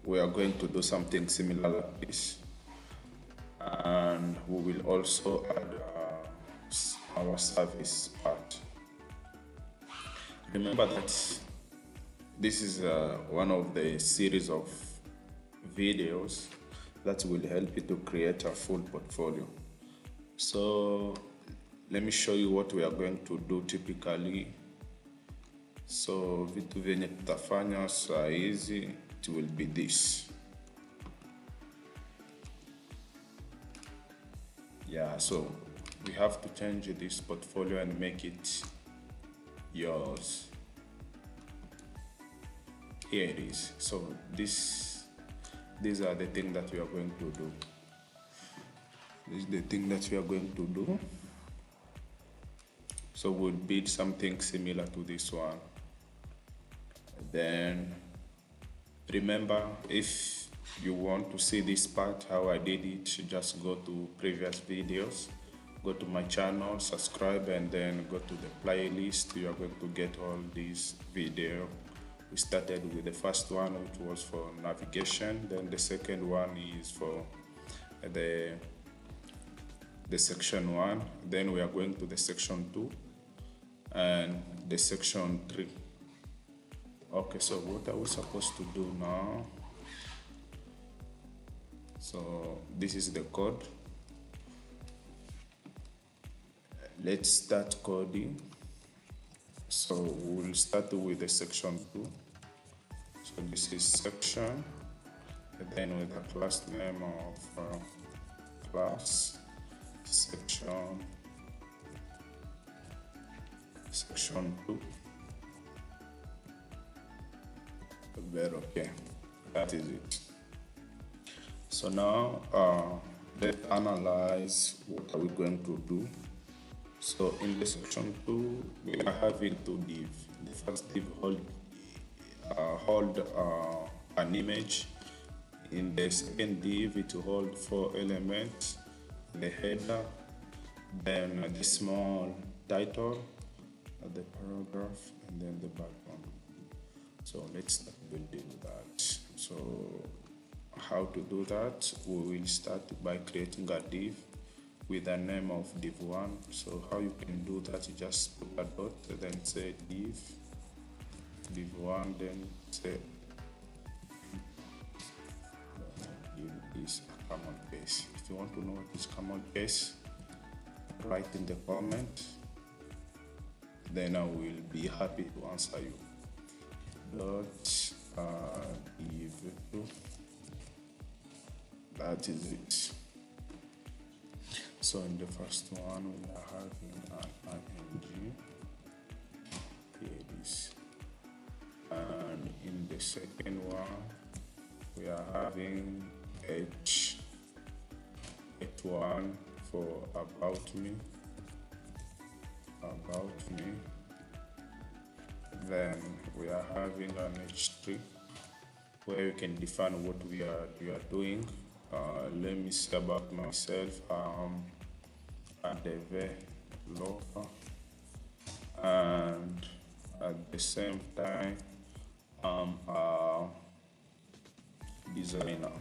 we are going to do something similar like this, and we will also add our service part. Remember that this is one of the series of videos that will help you to create a full portfolio. So let me show you what we are going to do typically. So vitu vyenye tutafanya saa hizi, it will be this. Yeah, so we have to change this portfolio and make it yours. Here it is. So these are the things that we are going to do. This is the thing that we are going to do. So we'll build something similar to this one. Then remember, if you want to see this part, how I did it, just go to previous videos, go to my channel, subscribe, and then go to the playlist. You are going to get all these videos. We started with the first one, which was for navigation. Then the second one is for the section 1. Then we are going to the section 2 and the section 3. Okay, so what are we supposed to do now? So this is the code. Let's start coding. So we'll start with the section 2. So this is section, and then with the class name of class section 2. Very okay, that is it. So now let's analyze what are we going to do. So in the section 2, we are having two divs. The first div hold an image. In the second div, it will hold 4 elements: the header, then the small title, the paragraph, and then the background. So let's start building that. So how to do that? We will start by creating a div with the name of div1. So how you can do that, you just put a dot, then say div1, then say give this a common case. If you want to know what is common case, write in the comment, then I will be happy to answer you. Dot div2, that is it. So in the first one, we are having an ing, here it is. And in the second one, we are having h1 for about me. Then we are having an h3 where you can define what we are doing. Let me say about myself, a developer, and at the same time I'm a designer.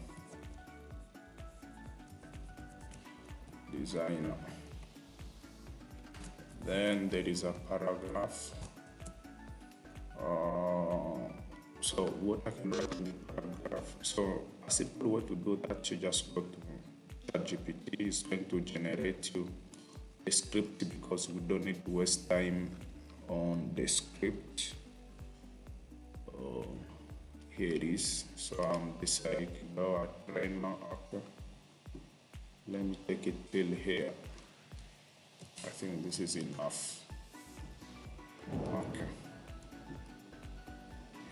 Then there is a paragraph. So what I can write in the paragraph. So a simple way to do that, you just go to ChatGPT. It's going to generate you a script because we don't need to waste time on the script. Here it is. So I'm deciding to go at right now. Okay. Let me take it till here. I think this is enough. Okay.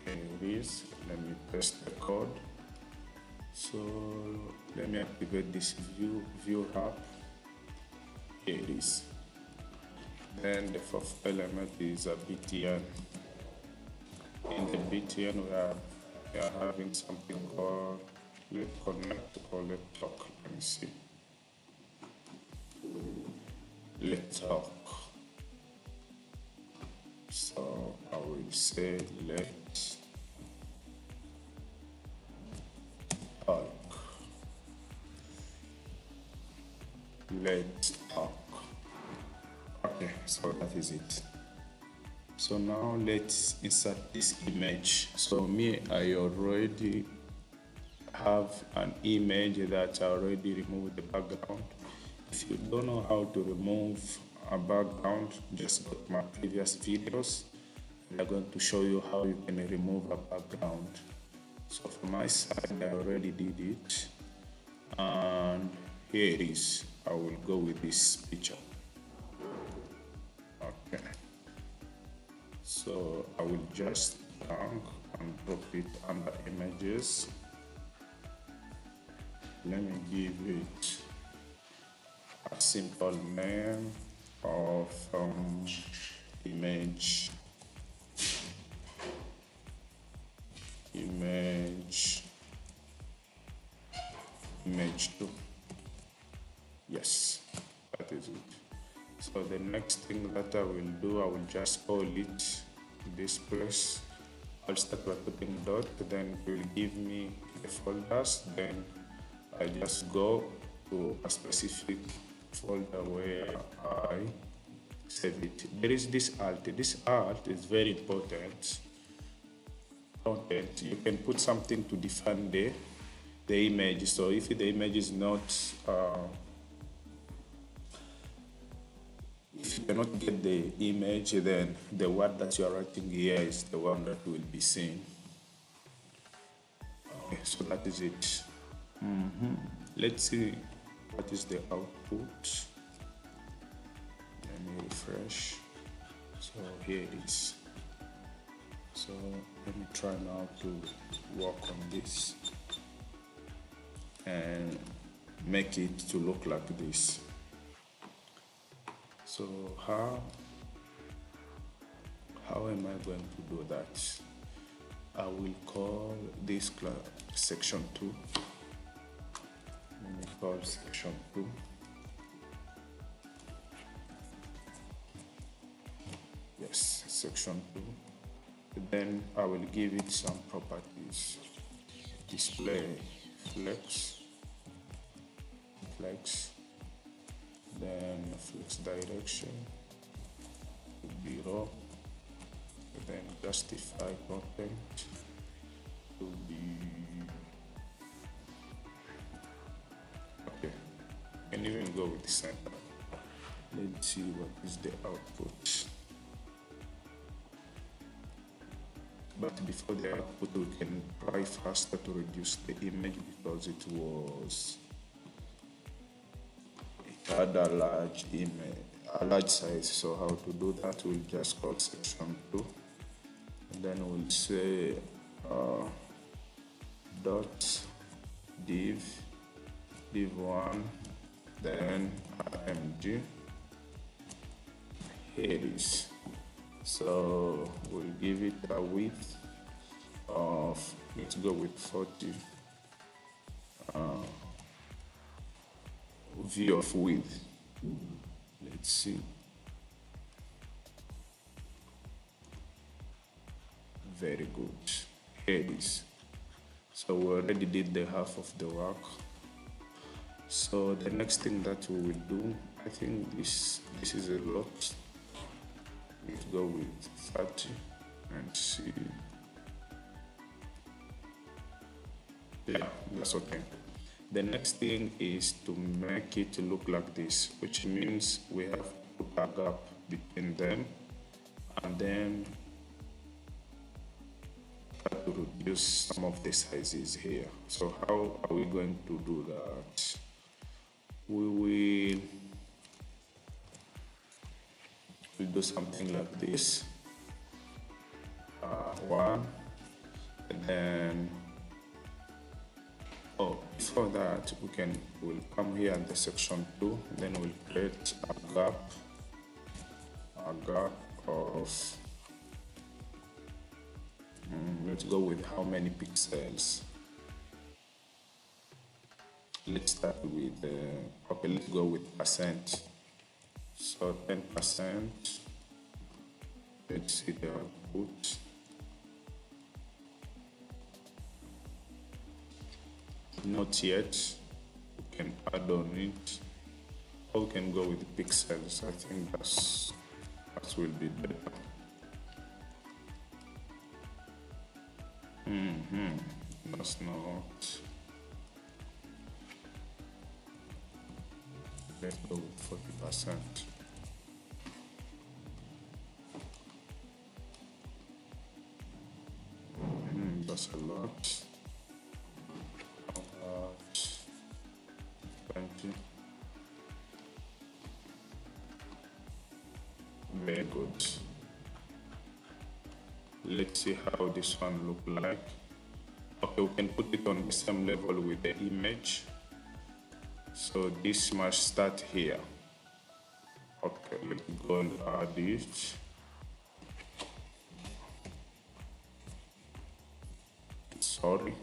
Here it is. Let me paste the code. So let me activate this view app. Here it is. Then the fourth element is a btn. In the btn, we are having something called let connect or let talk. Let me see. Let's talk. So I will say let let's talk. Okay, so that is it. So now let's insert this image. So me, I already have an image that I already removed the background. If you don't know how to remove a background, just go to my previous videos. I'm going to show you how you can remove a background. So from my side, I already did it. And here it is. I will go with this picture. Okay. So I will just drag and drop it under images. Let me give it a simple name of image 2. Yes, that is it. So the next thing that I will do, I will just call it this place. I'll start by putting dot, then it will give me the folders. Then I just go to a specific folder where I save it. There is this alt. This alt is very important. Content. You can put something to define the image. So if the image is not, if you cannot get the image, then the word that you are writing here is the one that will be seen. Okay, so that is it. Let's see what is the output. Let me refresh. So here it is. So let me try now to work on this and make it to look like this. So how am I going to do that? I will call this class section 2. Let me call section 2. Yes, section 2. Then I will give it some properties. Display flex, then flex direction, be raw, then justify content to be okay. And even go with the center. Let's see what is the output. But before the output, we can try faster to reduce the image because it had a large image, a large size. So how to do that? We'll just call section 2, and then we'll say dot div1, then img. Here it is. So we'll give it a width of, let's go with 40, view of width. Let's see. Very good. Here it is. So we already did the half of the work. So the next thing that we will do, I think this is a lot. Let's go with 30 and see. Yeah, that's okay. The next thing is to make it look like this, which means we have to put a gap between them, and then try to reduce some of the sizes here. So how are we going to do that? We will do something like this. One, and then before that we'll come here in the section 2, then we'll create a gap of let's go with how many pixels. Let's start with okay, let's go with percent. So 10%. Let's see the output. Not yet. We can add on it. Or we can go with pixels. I think that will be better. That's not. Let's go with 40%. That's a lot. How about 20? Very good. Let's see how this one look like. Okay, we can put it on the same level with the image. So this must start here. Okay, let's go and add it. Sorry.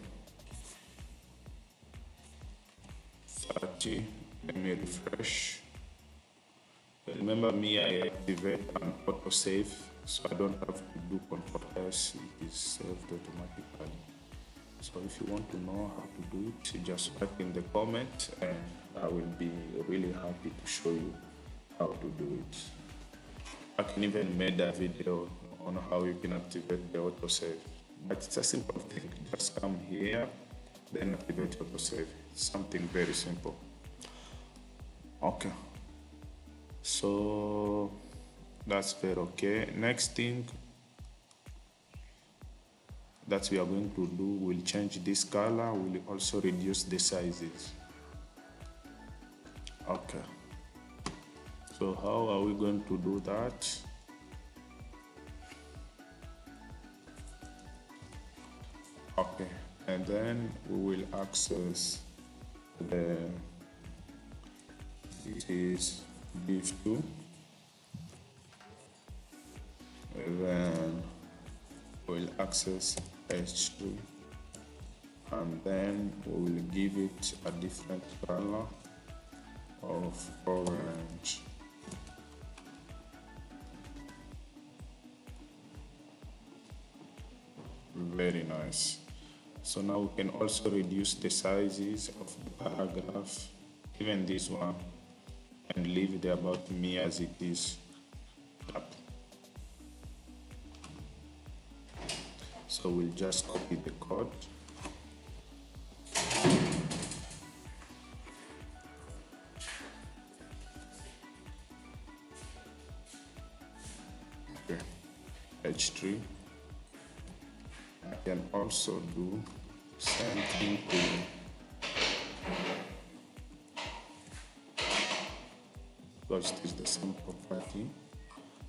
30. Let me refresh. Remember me, I activate an autosave, so I don't have to do Ctrl S. It is saved automatically. So if you want to know how to do it, you just write in the comment, and I will be really happy to show you how to do it. I can even make a video on how you can activate the autosave. But it's a simple thing. Just come here, then activate autosave. It's something very simple. Okay. So that's very okay. Next thing that we are going to do, we'll change this color. We'll also reduce the sizes. Okay. So how are we going to do that? Okay, and then we will access the, it is div2, and then we'll access h2, and then we will give it a different color of orange. Very nice. So now we can also reduce the sizes of the paragraph, even this one, and leave the about me as it is. Up. So we'll just copy the code. Okay. H3. I can also do same thing to, because it is the same property.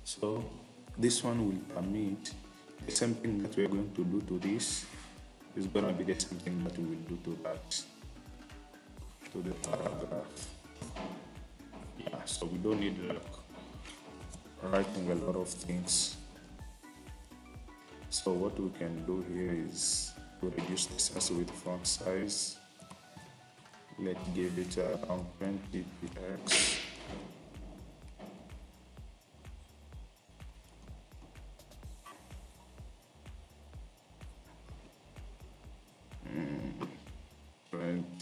So this one will permit the same thing that we are going to do to this is going to be the same thing that we will do to that, to the paragraph. Yeah, so we don't need like writing a lot of things. So what we can do here is to reduce the size with font size. Let's give it around 20 px.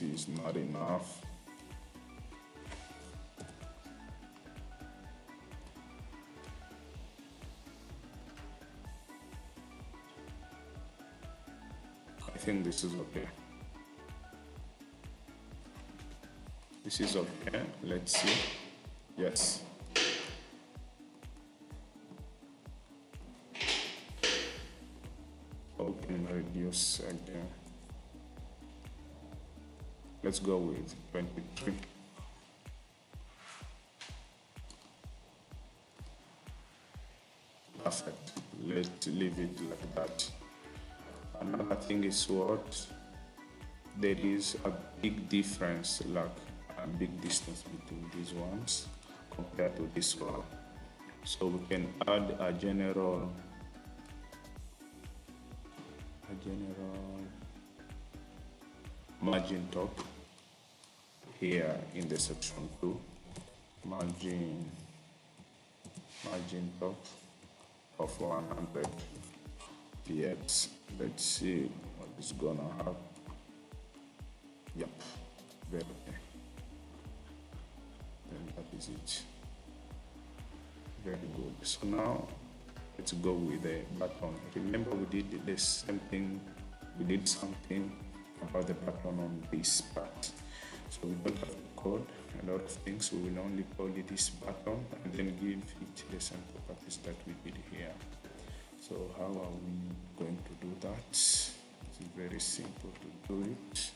Is not enough. I think this is okay. This is okay. Let's see. Yes. Open, reduce again. Let's go with 23. Perfect. Let's leave it like that. Another thing is what? There is a big difference, like a big distance between these ones compared to this one. So we can add a general margin top here in the section 2. Margin top of 100 px. Let's see what is gonna happen. Yep, very okay. Then That is it. Very good. So now let's go with the button. Remember we did the same thing. We did something about the button on this part. So we don't have to code a lot of things. We will only call it this button and then give it the same properties that we did here. So how are we going to do that? It's very simple to do it.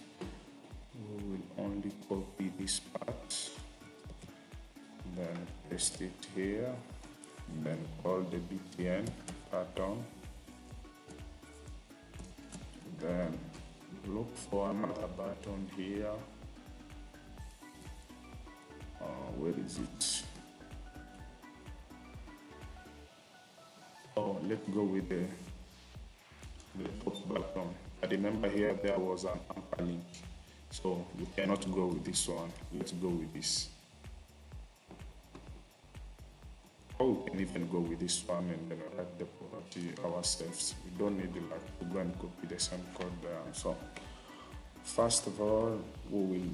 We will only copy this part, then paste it here, then call the btn pattern, then look for another button here. Where is it? Oh, let's go with the top button. I remember here there was an anchor link, so we cannot go with this one. Let's go with this. Or we can even go with this one and then write the property ourselves. We don't need like to go and copy the same code there. So first of all, we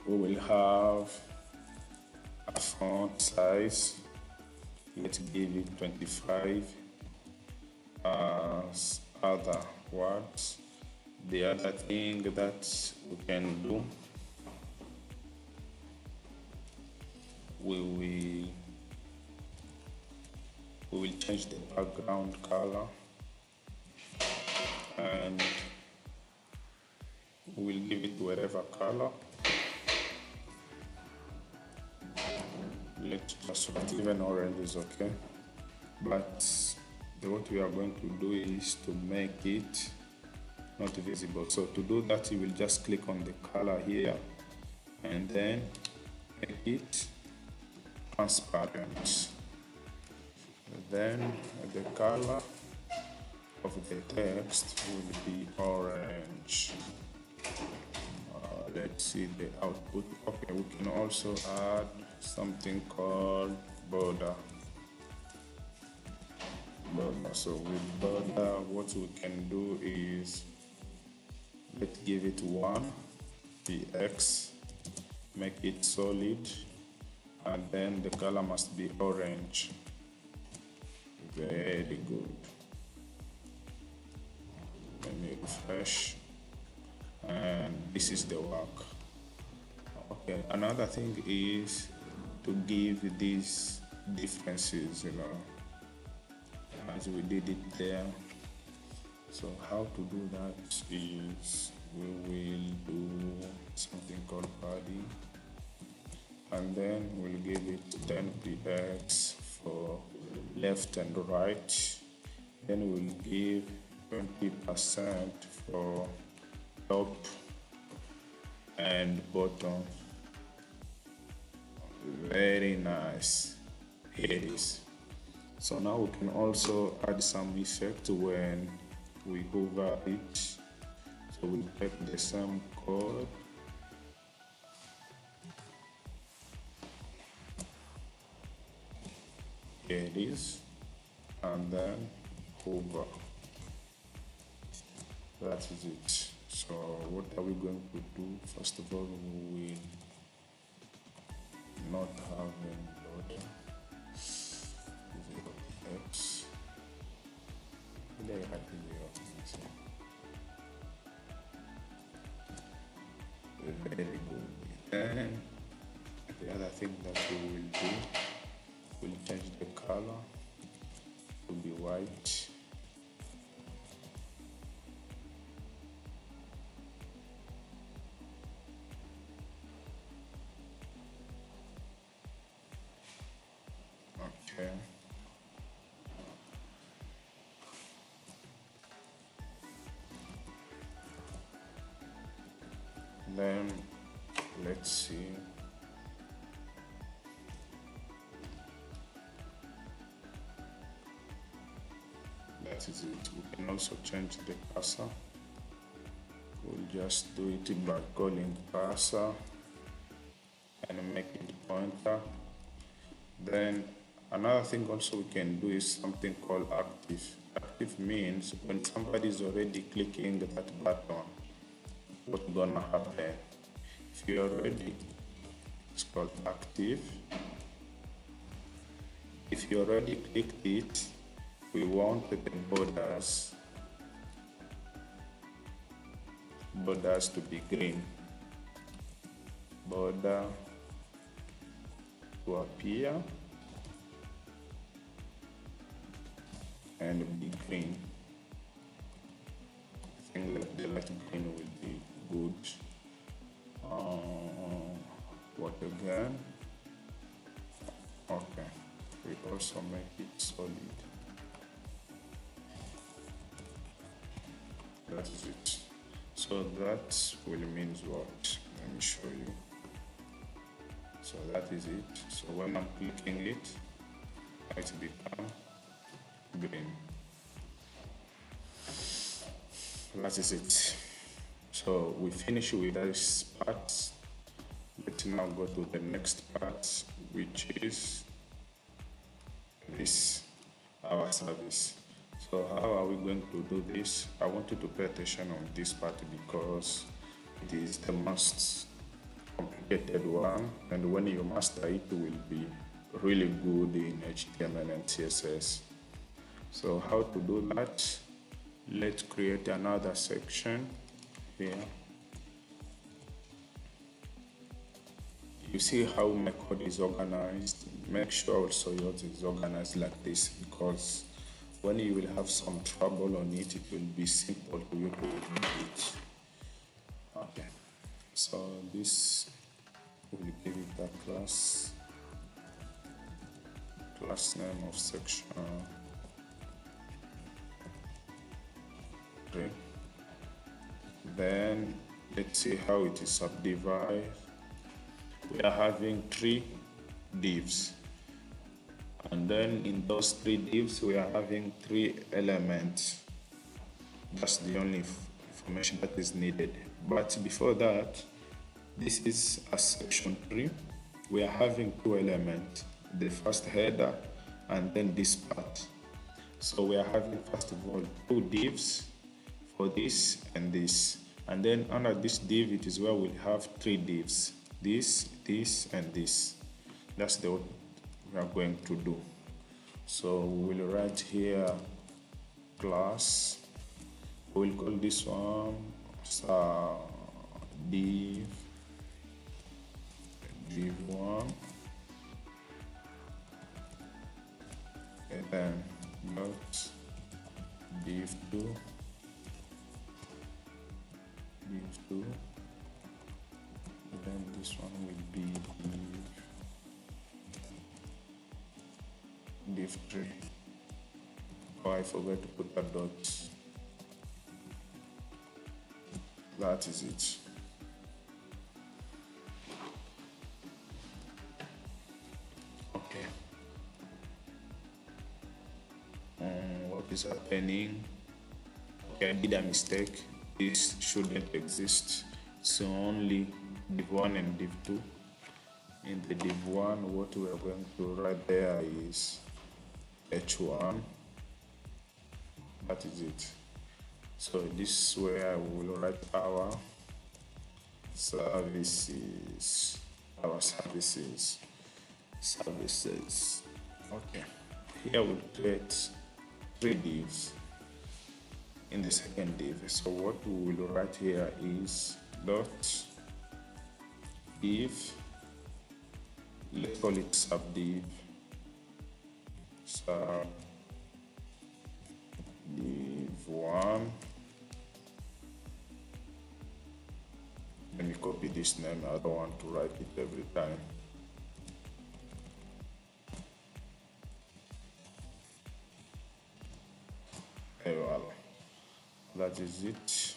will have a font size. Let's give it 25 as other words. The other thing that we can do, we will change the background color and we will give it whatever color. Let's just write even orange is okay, but what we are going to do is to make it not visible. So to do that, you will just click on the color here and then make it transparent. Then the color of the text will be orange. Let's see the output. Okay, we can also add something called border. So with border, what we can do is let's give it 1 px, make it solid, and then the color must be orange. Very good. Let me refresh, and this is the work. Okay, another thing is to give these differences, as we did it there. So how to do that is we will do something called body, and then we'll give it 10px for left and right. Then we'll give 20% for top and bottom. Very nice. Here it is. So now we can also add some effect when we hover it. So we'll take the same code. Here it is. And then hover. That is it. So what are we going to do? First of all, we will not have any border. X. Very good. And the other thing that we will do, we'll change the color to be white. Okay. Then let's see. That is it. We can also change the cursor. We'll just do it by calling cursor and make it pointer. Then another thing also we can do is something called active. Active means when somebody is already clicking that button, what's gonna happen? If you're already It's called active. If you already clicked it, we want the borders to be green. Border to appear and be green. I think that the light green will be good. What again? Okay, we also make it solid. That is it. So that will mean what? Let me show you. So that is it. So when I'm clicking it, it become green. That is it. So we finish with this part. Let's now go to the next part, which is this, our service. So how are we going to do this? I want you to pay attention on this part because it is the most complicated one, and when you master it, it will be really good in HTML and CSS. So how to do that? Let's create another section here. You see how my code is organized? Make sure also yours is organized like this, because when you will have some trouble on it, it will be simple for you to do it. Okay, so this will give it a class name of section 3. Then let's see how it is subdivided. We are having 3 divs, and then in those 3 divs we are having 3 elements. That's the only information that is needed. But before that, this is a section 3. We are having 2 elements, the first header and then this part. So we are having first of all 2 divs for this and this, and then under this div it is where we'll have 3 divs, this, and this. That's the what we are going to do. So we will write here class. We will call this one div 1, and then dot div 2, then this one will be div 3. Oh, I forgot to put a dot. That is it. Okay. What is happening? Okay, I did a mistake. This shouldn't exist. So only div 1 and div 2. In the div 1, what we are going to write there is h1. That is it. So this is where we will write our services. Okay. Here we'll create 3 divs in the second div. So what we will write here is dot div, let's call it subdiv, div 1. Let me copy this name, I don't want to write it every time. Et voilà. That is it.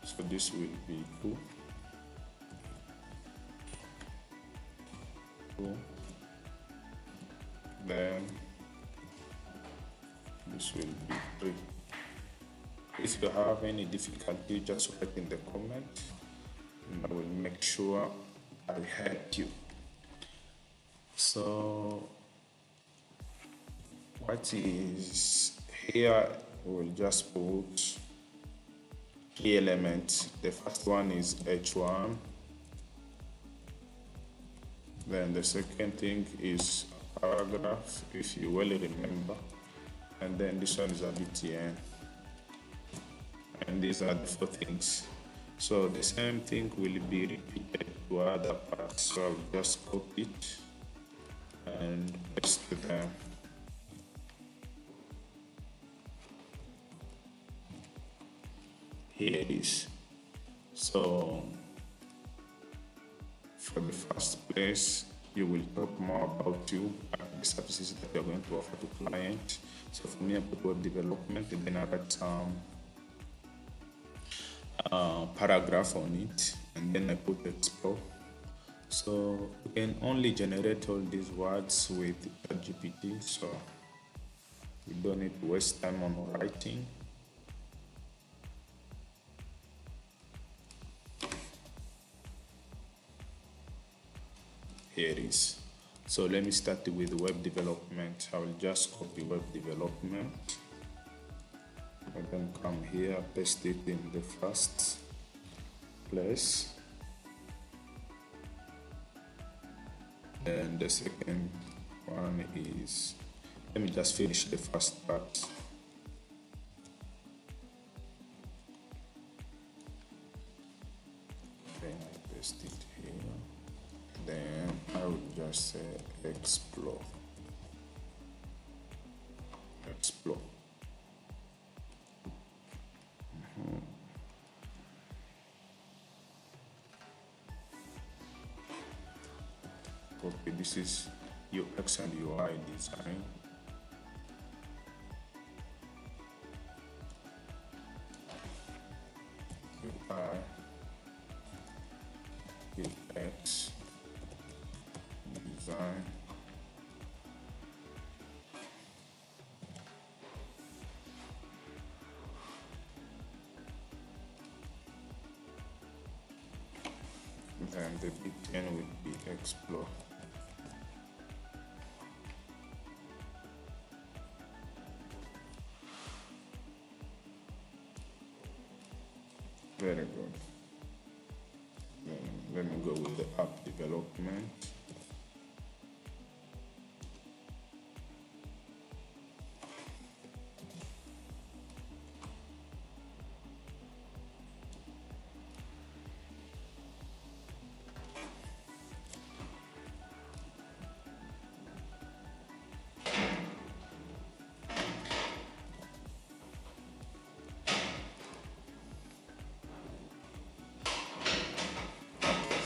So this will be 2. Then this will be 3. If you have any difficulty, just write in the comment and I will make sure I help you. So what is here, we'll just put key elements. The first one is H1. Then the second thing is a paragraph, if you well remember. And then this one is a BTN. And these are the four things. So the same thing will be repeated to other parts. So I'll just copy it and paste them. Here it is. So for the first place, you will talk more about you and the services that you're going to offer to client. So for me, I put web development, and then I write some paragraph on it, and then I put explore. So you can only generate all these words with ChatGPT, so you don't need to waste time on writing. Here it is. So let me start with web development. I will just copy web development and then come here, paste it in the first place. And the second one is, let me just finish the first part. Then I paste it here. Then I will just say explore. Explore. Okay, this is UX and UI design. UI, UX design. Then the BTN will be explore. Very good. Then let me go with the app development.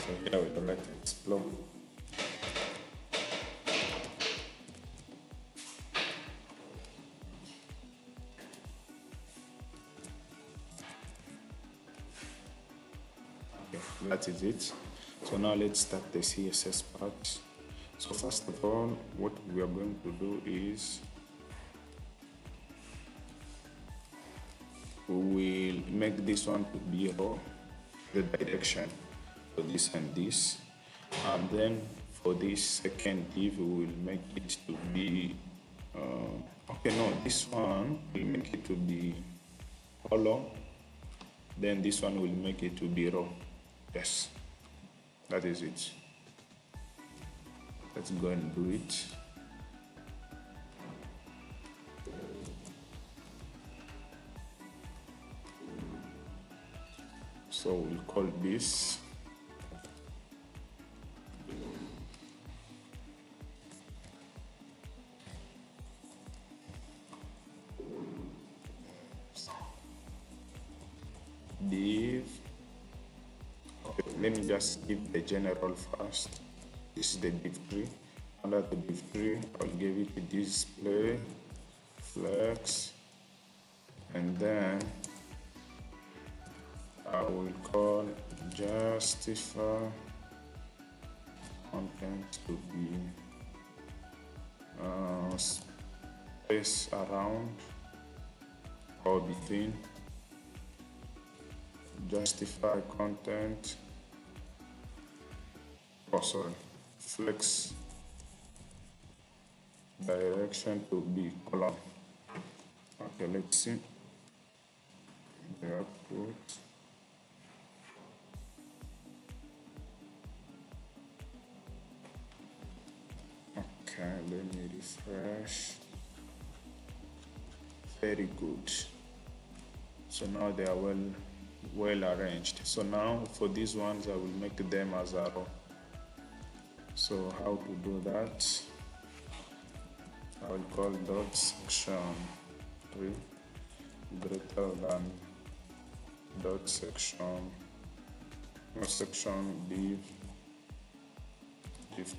So here we select explore. Okay, that is it. So now let's start the CSS part. So first of all, what we are going to do is we will make this one to be raw, the direction for this and this, and then for this second div we will make it to be okay, no, this one will make it to be column, then this one will make it to be row. Yes, that is it. Let's go and do it. So we'll call this div. Okay, let me just give the general first. This is the div tree. Under the div tree, I'll give it a display flex, and then I will call justify content to be space around or between. Justify content, oh sorry, flex direction to be column. Okay, let's see. The the output. Okay, let me refresh. Very good. So now they are well arranged. So now for these ones I will make them as a row. So how to do that? I will call dot section 3 greater than dot section div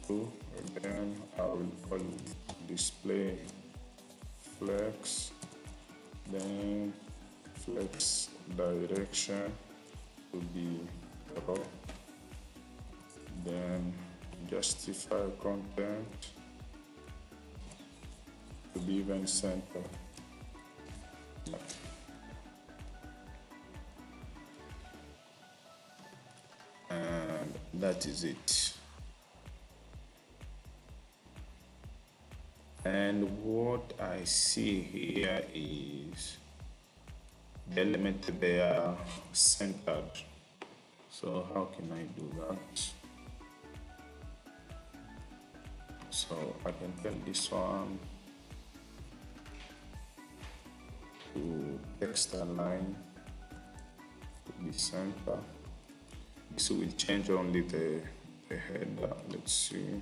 2, and then I will call display flex, then flex direction to be raw, then justify content to be event center. And that is it. And what I see here is the element, they are centered. So how can I do that? So I can tell this one to text align to be center. This will change only the header. Let's see.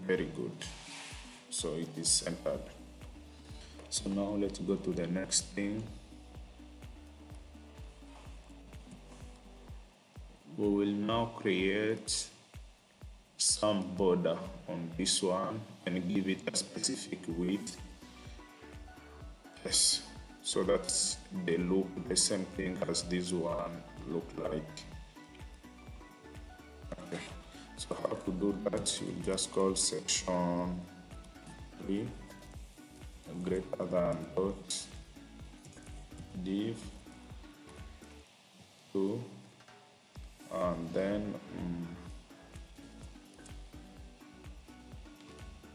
Very good. So it is centered. So now let's go to the next thing. We will now create some border on this one and give it a specific width. Yes, so that they look the same thing as this one look like. Okay, so how to do that? You just call section 3 greater than dot div 2, and then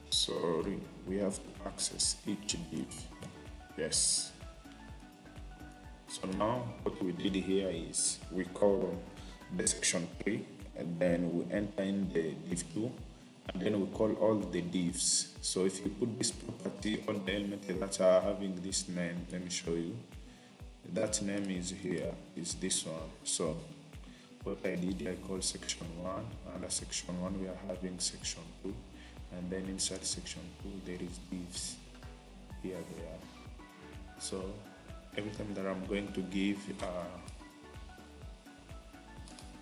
sorry, we have to access each div. Yes. So now what we did here is we call the section 3, and then we enter in the div 2, and then we call all the divs. So if you put this property on the element that are having this name, let me show you. That name is here, is this one. So what I did, I call section 1, under section 1 we are having section 2, and then inside section 2 there is divs. Here they are. So every time that I'm going to give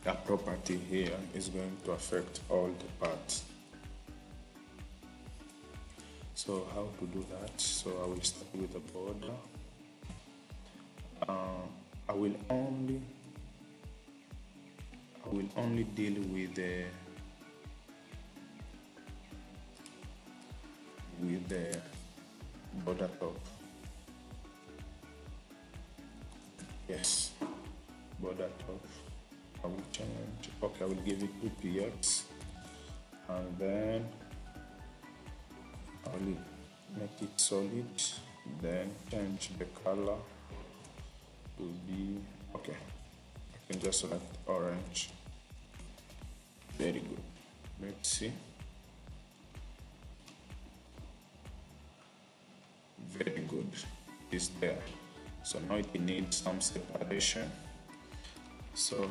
a property here is going to affect all the parts. So how to do that? So I will start with the border. I will only deal with the border top. Yes, border top. I will change. Okay, I will give it 2px, and then I will make it solid. Then change the color to be okay. I can just select orange. Very good. Let's see. Very good. It's there. So now it needs some separation. So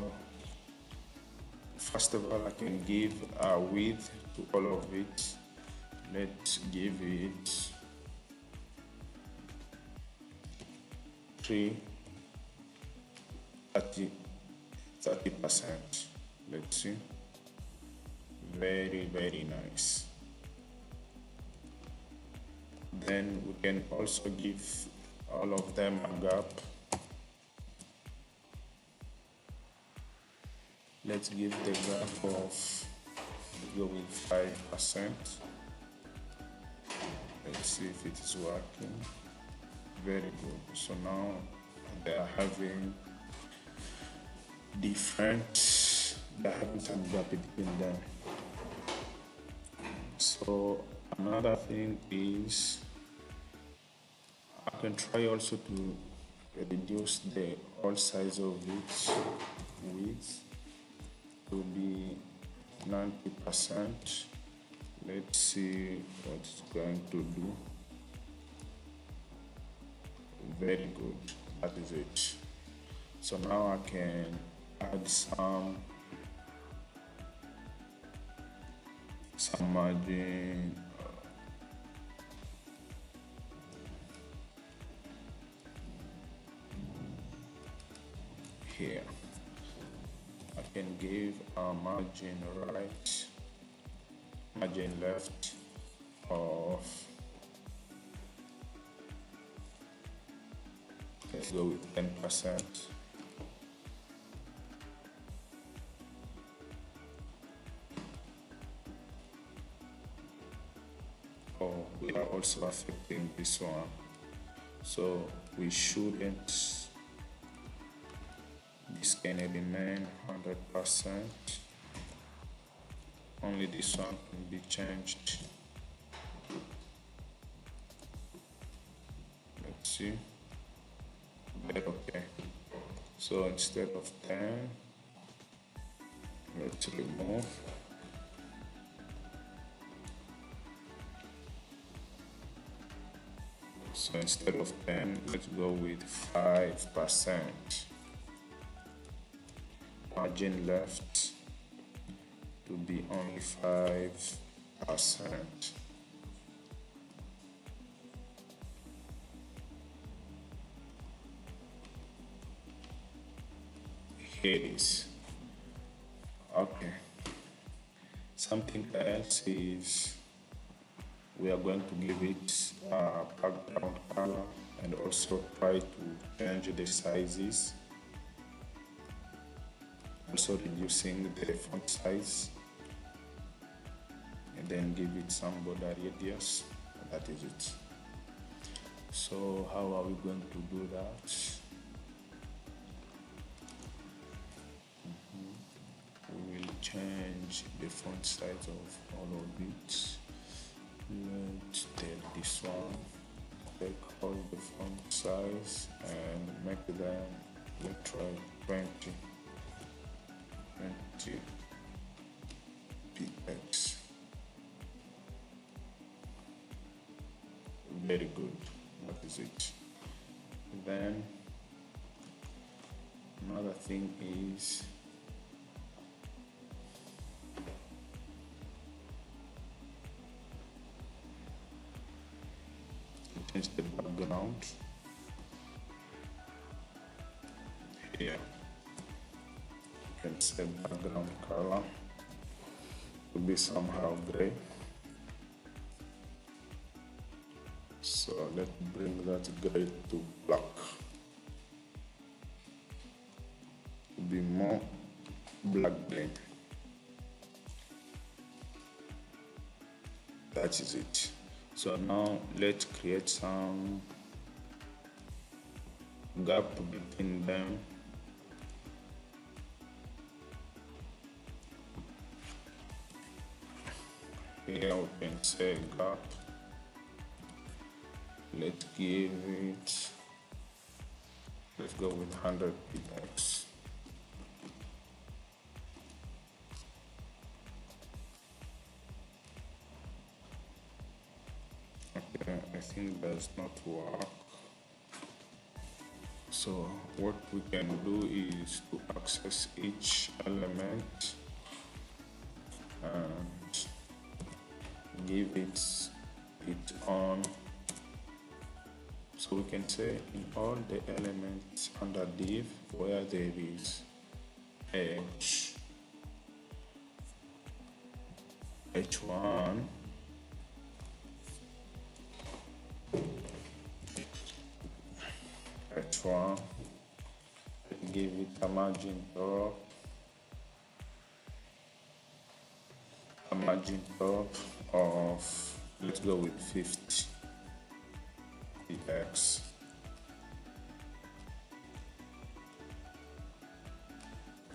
first of all, I can give a width to all of it. Let's give it 30%. Let's see. Very, very nice. Then we can also give all of them a gap. Let's give the gap of, go with 5%. Let's see if it is working. Very good. So now they are having some gap between them. So another thing is I can try also to reduce the all size of its width to be 90%. Let's see what it's going to do. Very good, that is it. So now I can add some margin here. I can give a margin right, margin left of, let's go with 10%. Oh, we are also affecting this one, so we shouldn't. This can remain 100%. Only this one can be changed. Let's see. Okay. So instead of 10, let's remove. So instead of 10, let's go with 5%. Margin left to be only 5%. Here it is. Okay. Something else is we are going to give it a background color and also try to change the sizes. Also reducing the font size, and then give it some border radius. That is it. So how are we going to do that? We will change the font size of all of it. Let's take this one, take all the font size and make them, let's try 20 px. Very good. That is it. Then another thing is change the background here. You can set background color to be somehow gray. So let's bring that gray to black to be more black gray. That is it. So now let's create some gap between them. Here we can say gap. Let's give it, let's go with 100 px. Okay, I think does not work. So what we can do is to access each element and give it on. So we can say in all the elements under div where there is h1, give it a margin top of, let's go with 50 px.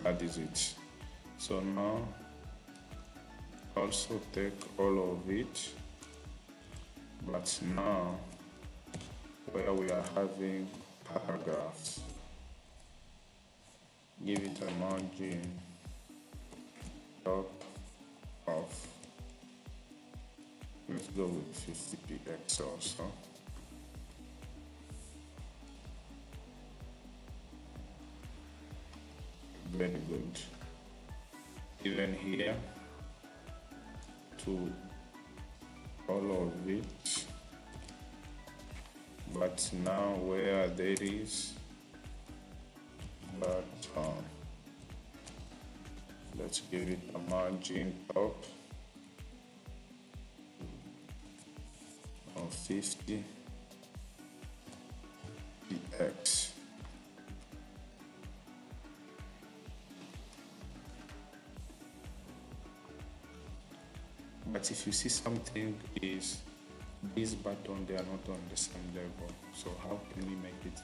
That is it. So now also take all of it, but now where we are having paragraphs, give it a margin top of, let's go with 50 px also. Very good. Even here to all of it, but now where there is button, let's give it a margin top of 50 px. But if you see something is this button, they are not on the same level. So how can we make it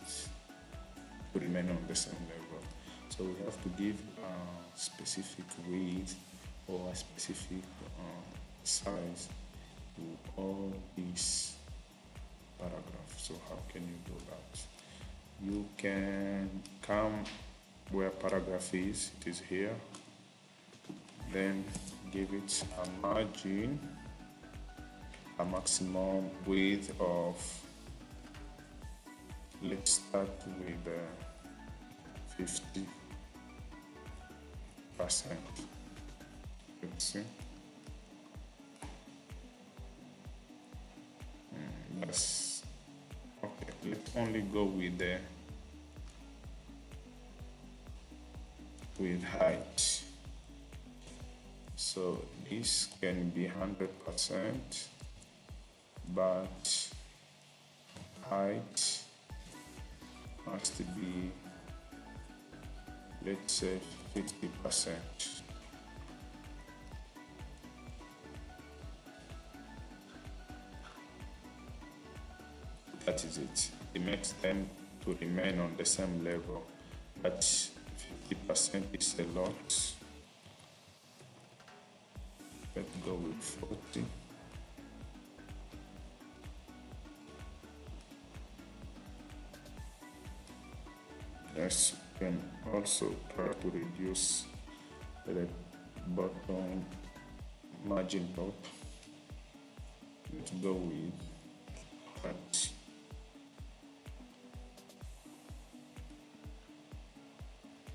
to remain on the same level? So we have to give a specific width or a specific size to all these paragraphs. So how can you do that? You can come where paragraph is, it is here, then give it a margin, a maximum width of, let's start with 50%. Let's see. That's okay. Let's only go with height. So this can be 100%, but height must be, let's say, 50%. That is it. It makes them to remain on the same level, but 50% is a lot. Let's go with 40. Yes, you can also try to reduce the bottom margin top. Let's go with 30.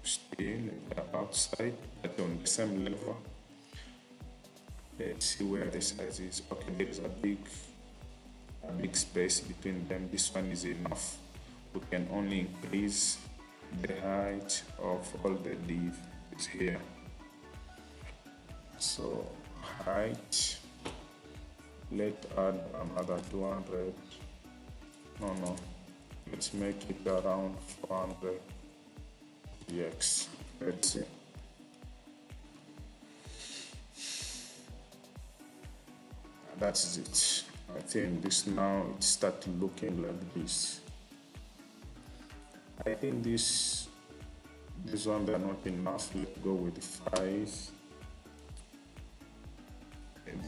Still the outside, but on the same level. Let's see where the size is. Okay, there is a big space between them. This one is enough. We can only increase the height of all the div is here. So height, let's add another 200. No, let's make it around 400 px. Let's see. That's it. I think this now it started looking like this. I think this one they're not enough. Let's go with 5.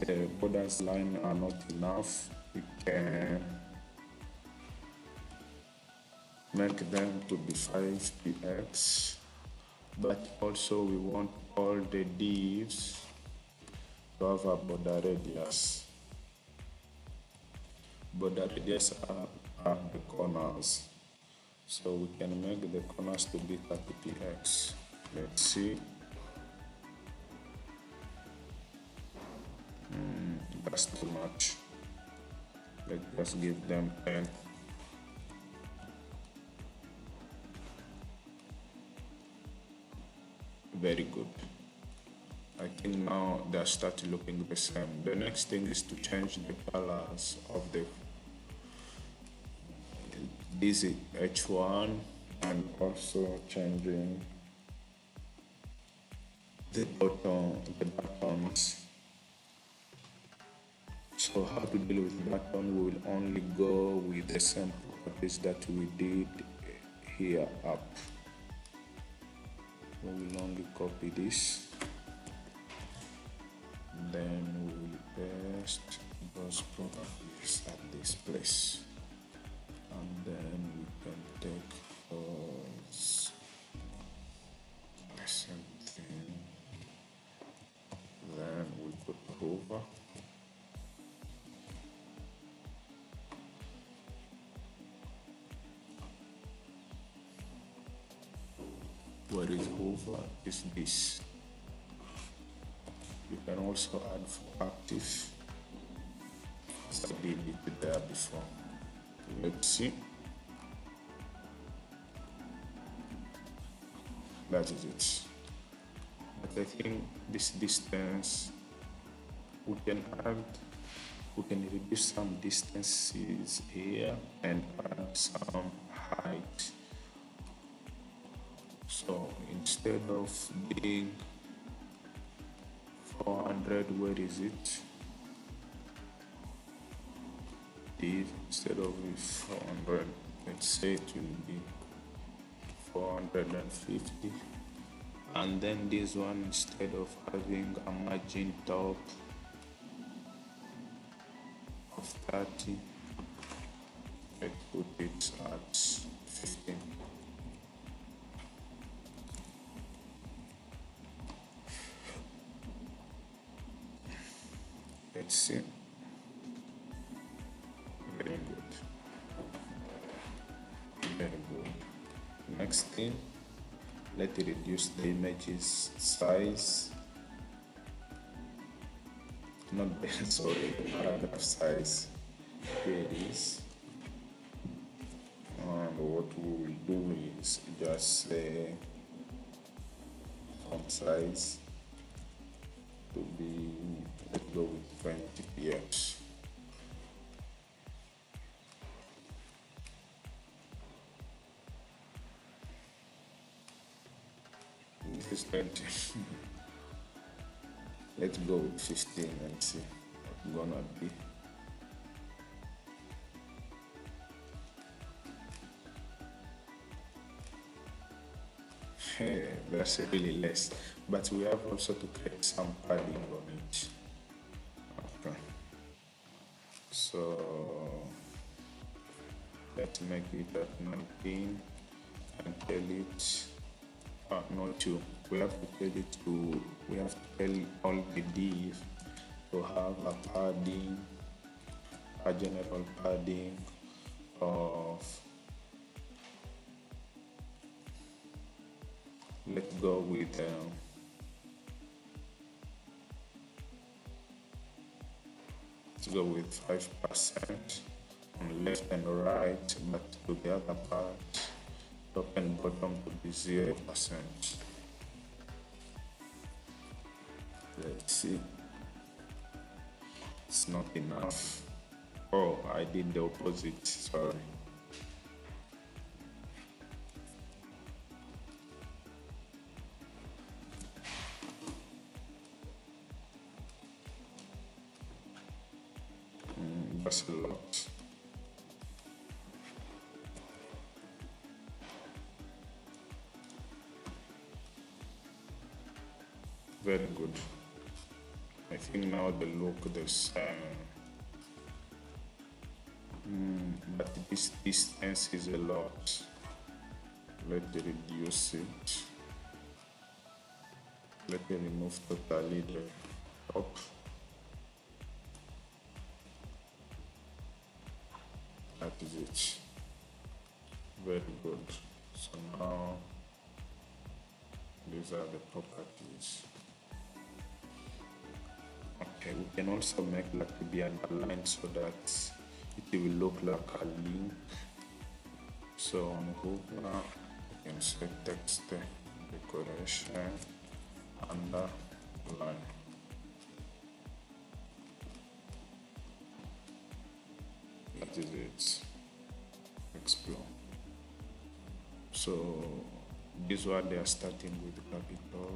The borders line are not enough. We can make them to be 5 px, but also we want all the divs to have a border radius. Border radius are the corners, so we can make the corners to be 30 px. Let's see. That's too much. Let's just give them 10. Very good. I think now they start looking the same. The next thing is to change the colors of this H1, and also changing the buttons. So how to deal with button? We will only go with the same properties that we did here up. We will only copy this, then we will paste those properties at this place, and where is over is this. You can also add for active, as I did it there before. Let's see. That is it. But I think this distance, we can reduce some distances here and add some height. So instead of being 400, where is it? Instead of 400, let's say it will be 450. And then this one, instead of having a margin top of 30, let's put it at 15. Let's see. Very good. Very good. Next thing, let's reduce the image's size. Not sorry, paragraph size. Here it is. And what we will do is just say font size to be, let's go with 20 px. This is 20. Let's go with 15 and see what's gonna be. That's really less, but we have also to create some padding on it. Okay, so let's make it at 19 and tell it not to. We have to tell it to. We have to tell all the div to have a padding, a general padding of. Let's go with 5% on left and right, but to the other part, top and bottom to be 0%. Let's see. It's not enough. Oh, I did the opposite. Sorry. That's a lot. Very good. I think now the look the same. But this distance is a lot. Let's reduce it. Let me remove totally the top. That is it. Very good. So now these are the properties. Okay, we can also make like to be underlined so that it will look like a link. So on Google, you can say text decoration underline. That is it. Explore. So this one they are starting with capital,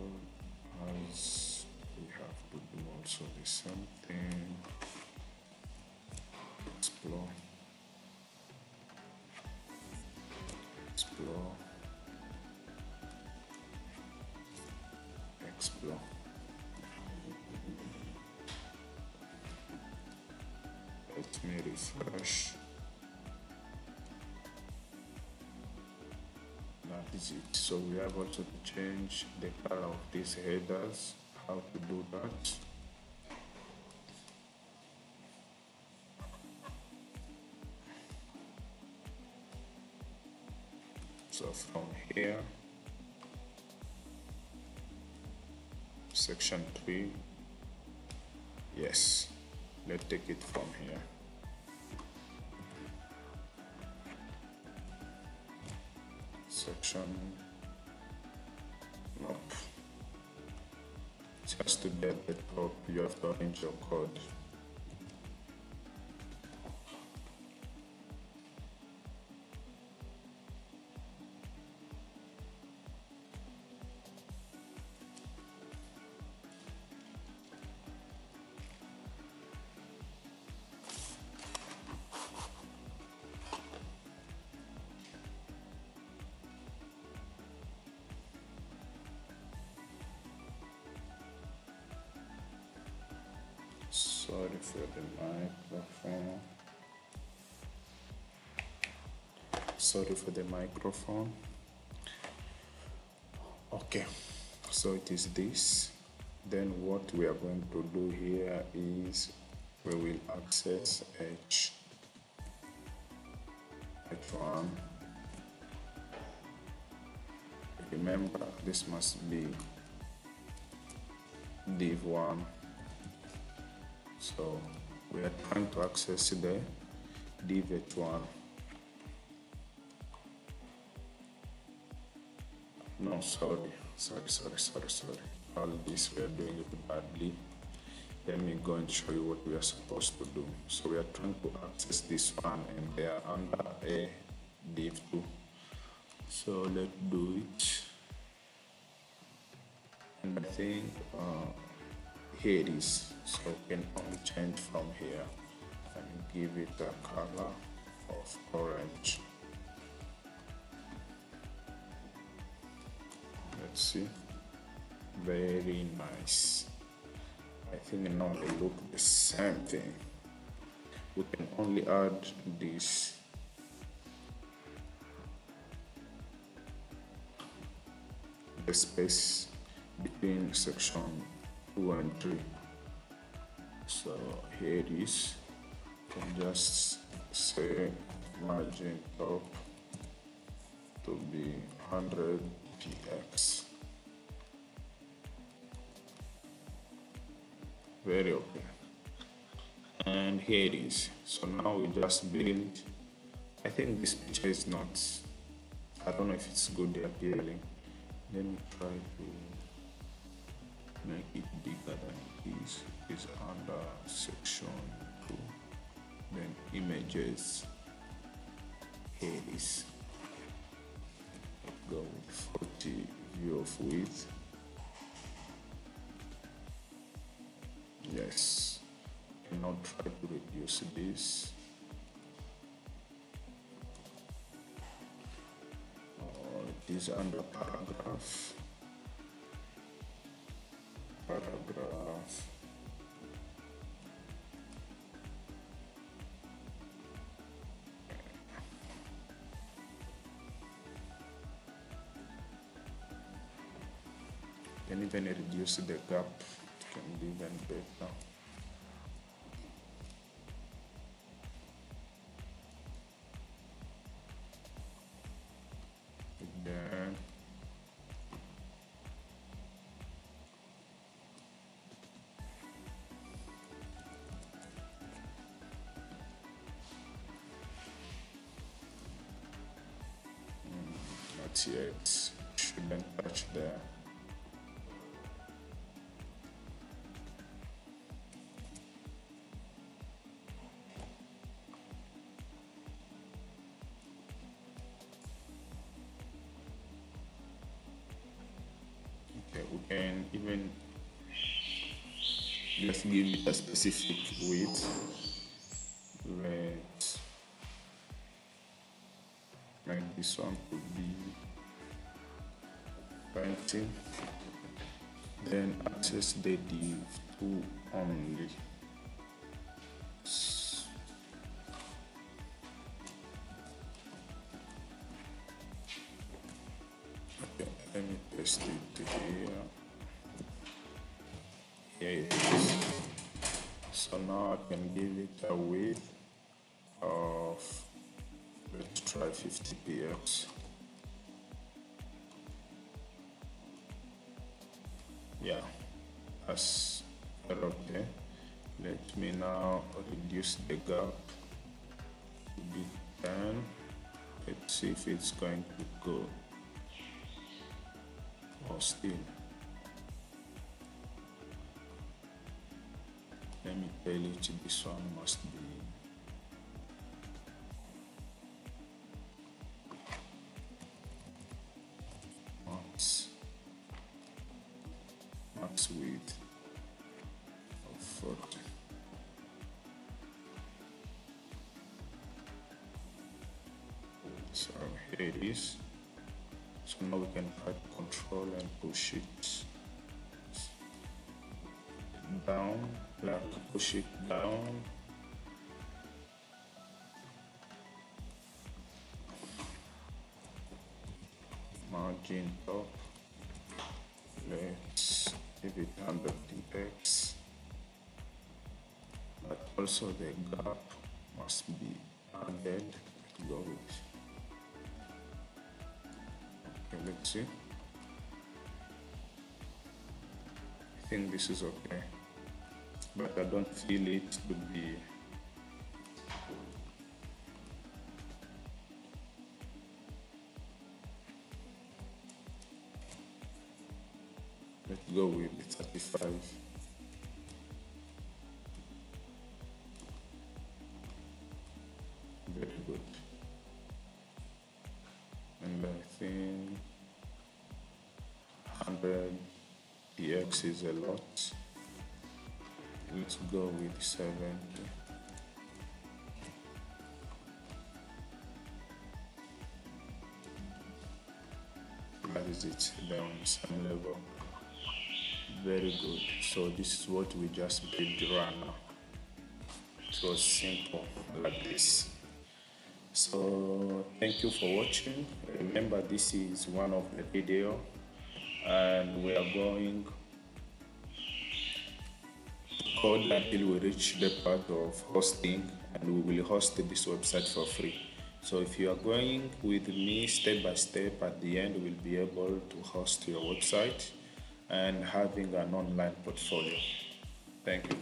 as we have to do also the same thing. Explore. Explore. Explore. Let me refresh. That is it. So we have also to change the color of these headers. How to do that? So from here, section 3. Yes, let's take it from here. Section, nope. Just to get the top, you have to arrange your code. Sorry for the microphone. Sorry for the microphone. Okay, so it is this. Then what we are going to do here is we will access H1. Remember, this must be div1. So we are trying to access the div H1. No, sorry. All this we are doing it badly. Let me go and show you what we are supposed to do. So we are trying to access this one and they are under a div2. So let's do it. And I think here it is. So we can only change from here and give it a color of orange. Let's see. Very nice. I think now they look the same thing. We can only add this the space between section 2 and 3. So here it is. You can just say margin top to be 100 px. Very okay. And here it is. So now we just build. I think this picture is not, I don't know if it's good appearing. Let me try to make it bigger than it is. It's under section 2. Then images. Here it is. Go with 40 view of width. Yes. And now try to reduce this. It is under paragraph. Can even reduce the gap. It can be even better. Then not yet. Shouldn't touch there. We can even just give it a specific width. Let's make this one to be 20. Then access the div2 only. Okay, let me paste it here. Here it is. So now I can give it a width of, let's try 50 px. Yeah, as okay. Let me now reduce the gap to be 10. Let's see if it's going to go or still. Let me tell you, this one must be max width of 40. So here it is. So now we can type control and push it down, like push it down. Margin top. Let's give it 100 px, but also the gap must be added to go with. Okay, let's see. I think this is okay, but I don't feel it to be let's go with 35. Very good. And I think 100 px is a lot. Let's go with 70. That is it, down same level. Very good. So this is what we just built right now. It was simple like this. So thank you for watching. Remember, this is one of the video, and we are going to code until we reach the part of hosting, and we will host this website for free. So if you are going with me step by step, at the end we'll be able to host your website and having an online portfolio. Thank you.